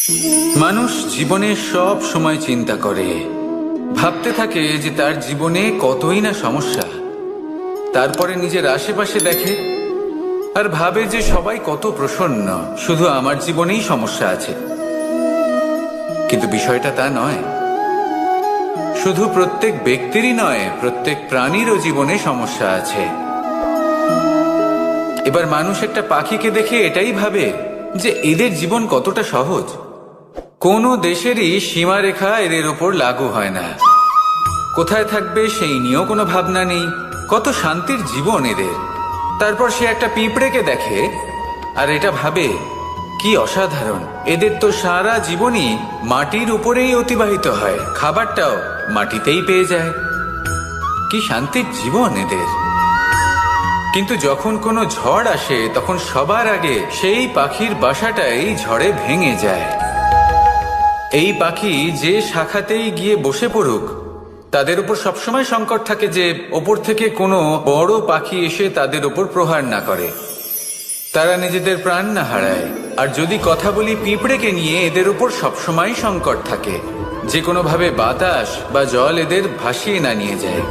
মানুষ জীবনে সব সময় চিন্তা করে, ভাবতে থাকে যে তার জীবনে কতই না সমস্যা। তারপরে নিজের আশেপাশে দেখে আর ভাবে যে সবাই কত প্রসন্ন, শুধু আমার জীবনেই সমস্যা আছে। কিন্তু বিষয়টা তা নয়। শুধু প্রত্যেক ব্যক্তিরই নয়, প্রত্যেক প্রাণীরও জীবনে সমস্যা আছে। এবার মানুষ একটা পাখিকে দেখে এটাই ভাবে যে এদের জীবন কতটা সহজ। কোনো দেশেরই সীমারেখা এদের ওপর লাগু হয় না। কোথায় থাকবে সেই নিয়েও কোনো ভাবনা নেই। কত শান্তির জীবন এদের। তারপর সে একটা পিঁপড়েকে দেখে আর এটা ভাবে কি অসাধারণ, এদের তো সারা জীবনই মাটির উপরেই অতিবাহিত হয়, খাবারটাও মাটিতেই পেয়ে যায়। কি শান্তির জীবন এদের। কিন্তু যখন কোনো ঝড় আসে তখন সবার আগে সেই পাখির বাসাটাই ঝড়ে ভেঙে যায়। এই পাখি যে শাখাতেই গিয়ে বসে পড়ুক, তাদের উপর সবসময় সংকট থাকে যে ওপর থেকে কোনো বড় পাখি এসে তাদের উপর প্রহার না করে, তারা নিজেদের প্রাণ না হারায়। আর যদি কথা বলি পিঁপড়েকে নিয়ে, এদের উপর সবসময় সংকট থাকে যে কোনোভাবে বাতাস বা জল এদের ভাসিয়ে না নিয়ে যায়,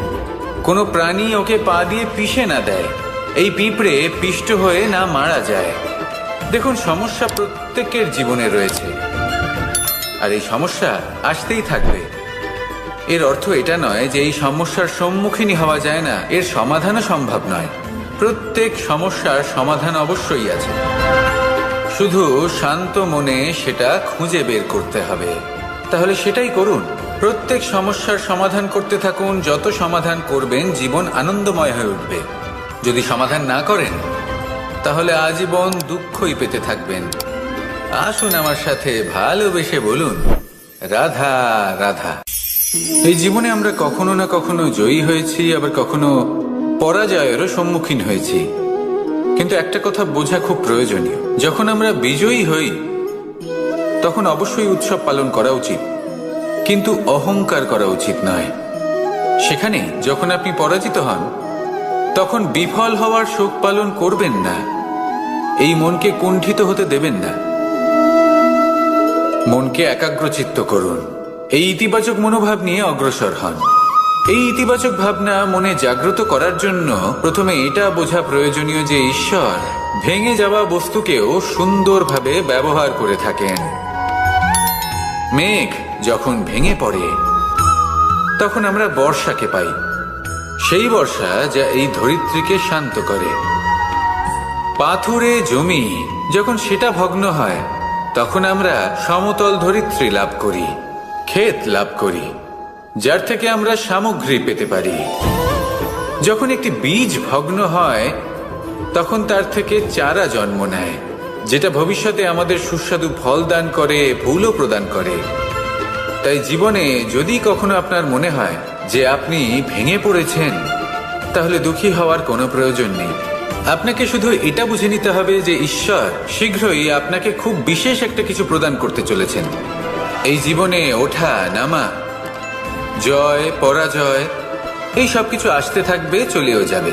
কোনো প্রাণী ওকে পা দিয়ে পিষে না দেয়, এই পিঁপড়ে পিষ্ট হয়ে না মারা যায়। দেখুন, সমস্যা প্রত্যেকের জীবনে রয়েছে আর এই সমস্যা আসতেই থাকবে। এর অর্থ এটা নয় যে এই সমস্যার সম্মুখীনই হওয়া যায় না, এর সমাধানও সম্ভব নয়। প্রত্যেক সমস্যার সমাধান অবশ্যই আছে, শুধু শান্ত মনে সেটা খুঁজে বের করতে হবে। তাহলে সেটাই করুন, প্রত্যেক সমস্যার সমাধান করতে থাকুন। যত সমাধান করবেন জীবন আনন্দময় হয়ে উঠবে। যদি সমাধান না করেন তাহলে আজীবন দুঃখই পেতে থাকবেন। আসুন আমার সাথে ভালোবেসে বলুন, রাধা রাধা। এই জীবনে আমরা কখনো না কখনো জয়ী হয়েছি, আবার কখনো পরাজয়েরও সম্মুখীন হয়েছি। কিন্তু একটা কথা বোঝা খুব প্রয়োজনীয়, যখন আমরা বিজয়ী হই তখন অবশ্যই উৎসব পালন করা উচিত, কিন্তু অহংকার করা উচিত নয়। সেখানে যখন আপনি পরাজিত হন তখন বিফল হওয়ার শোক পালন করবেন না। এই মনকে কুণ্ঠিত হতে দেবেন না। মনকে একাগ্রচিত্ত করুন। এই ইতিবাচক মনোভাব নিয়ে অগ্রসর হন। এই ইতিবাচক ভাবনা মনে জাগ্রত করার জন্য প্রথমে এটা বোঝা প্রয়োজনীয় যে ঈশ্বর ভেঙে যাওয়া বস্তুকেও সুন্দরভাবে ব্যবহার করে থাকেন। মেঘ যখন ভেঙে পড়ে তখন আমরা বর্ষাকে পাই, সেই বর্ষা যা এই ধরিত্রীকে শান্ত করে। পাথুরে জমি যখন সেটা ভগ্ন হয় তখন আমরা সমতল ধরিত্রী লাভ করি, ক্ষেত লাভ করি, যার থেকে আমরা সামগ্রী পেতে পারি। যখন একটি বীজ ভগ্ন হয় তখন তার থেকে চারা জন্ম নেয়, যেটা ভবিষ্যতে আমাদের সুস্বাদু ফল দান করে, ফুলও প্রদান করে। তাই জীবনে যদি কখনো আপনার মনে হয় যে আপনি ভেঙে পড়েছেন, তাহলে দুঃখী হওয়ার কোনো প্রয়োজন নেই। আপনাকে শুধু এটা বুঝে নিতে হবে যে ঈশ্বর শীঘ্রই আপনাকে খুব বিশেষ একটা কিছু প্রদান করতে চলেছেন। এই জীবনে ওঠা নামা, জয় পরাজয়, এই সব কিছু আসতে থাকবে, চলেও যাবে।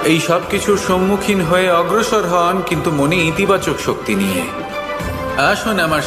এই সব কিছুর সম্মুখীন হয়ে অগ্রসর হন, কিন্তু মনে ইতিবাচক শক্তি নিয়ে। আসুন আমার